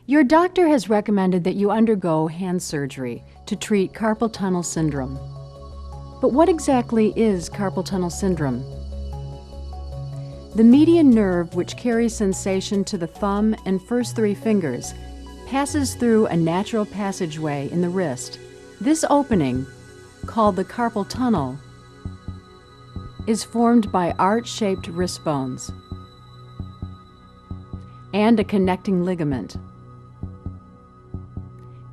Your doctor has recommended that you undergo hand surgery to treat carpal tunnel syndrome. But what exactly is carpal tunnel syndrome? The median nerve, which carries sensation to the thumb and first 3 fingers, passes through a natural passageway in the wrist. This opening, called the carpal tunnel, is formed by arch-shaped wrist bones and a connecting ligament.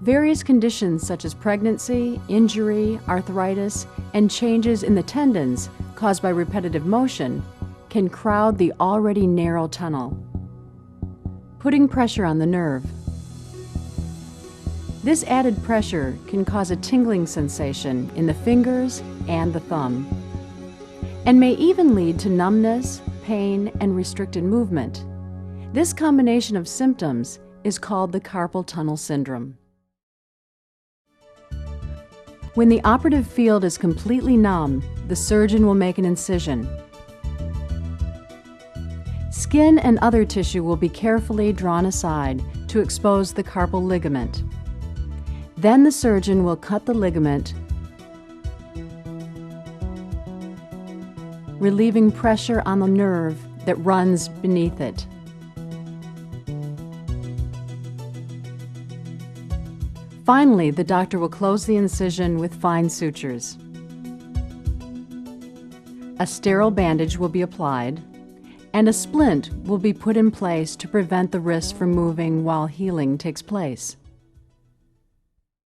Various conditions such as pregnancy, injury, arthritis, and changes in the tendons caused by repetitive motion can crowd the already narrow tunnel, putting pressure on the nerve. This added pressure can cause a tingling sensation in the fingers and the thumb, and may even lead to numbness, pain, and restricted movement. This combination of symptoms is called the carpal tunnel syndrome. When the operative field is completely numb, the surgeon will make an incision. Skin and other tissue will be carefully drawn aside to expose the carpal ligament. Then the surgeon will cut the ligament, relieving pressure on the nerve that runs beneath it. Finally, the doctor will close the incision with fine sutures. A sterile bandage will be applied, and a splint will be put in place to prevent the wrist from moving while healing takes place.